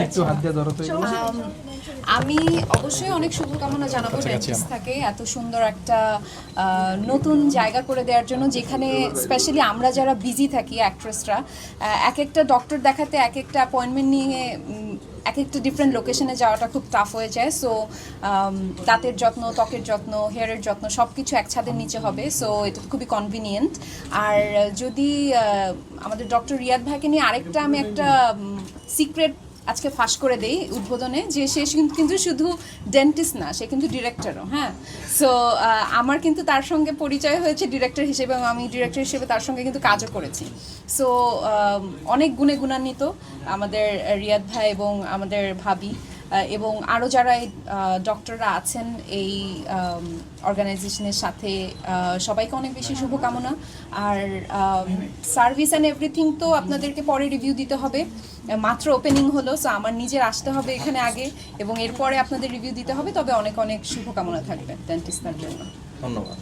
একটু হাত দিয়ে ধরো তো এগুলো। আমি অবশ্যই অনেক শুভকামনা জানাবো ডেন্টিস্ট থাকে এত সুন্দর একটা নতুন জায়গা করে দেওয়ার জন্য, যেখানে স্পেশালি আমরা যারা বিজি থাকি অ্যাক্ট্রেসরা এক একটা ডক্টর দেখাতে এক একটা অ্যাপয়েন্টমেন্ট নিয়ে এক একটা ডিফারেন্ট লোকেশনে যাওয়াটা খুব টাফ হয়ে যায়। সো দাঁতের যত্ন, ত্বকের যত্ন, হেয়ারের যত্ন সব কিছু এক ছাদের নিচে হবে। সো এটা খুবই কনভিনিয়েন্ট। আর যদি আমাদের ডক্টর রিয়াদ ভাইকে নিয়ে আরেকটা আমি একটা সিক্রেট আজকে ফাঁস করে দেই উদ্বোধনে, যে সে কিন্তু শুধু ডেন্টিস্ট না, সে কিন্তু ডিরেক্টরও। হ্যাঁ, সো আমার কিন্তু তার সঙ্গে পরিচয় হয়েছে ডিরেক্টর হিসেবে, এবং আমি ডিরেক্টর হিসেবে তার সঙ্গে কিন্তু কাজও করেছি। সো অনেক গুণে গুণান্বিত আমাদের রিয়াদ ভাই এবং আমাদের ভাবি, এবং আরও যারা এই ডক্টররা আছেন এই অর্গানাইজেশনের সাথে, সবাইকে অনেক বেশি শুভকামনা। আর সার্ভিস অ্যান্ড এভরিথিং তো আপনাদেরকে পরে রিভিউ দিতে হবে, মাত্র ওপেনিং হলো। সো আমার নিজের আসতে হবে এখানে আগে, এবং এরপরে আপনাদের রিভিউ দিতে হবে। তবে অনেক অনেক শুভকামনা থাকবে ডেন্টিস্টদের জন্য। ধন্যবাদ।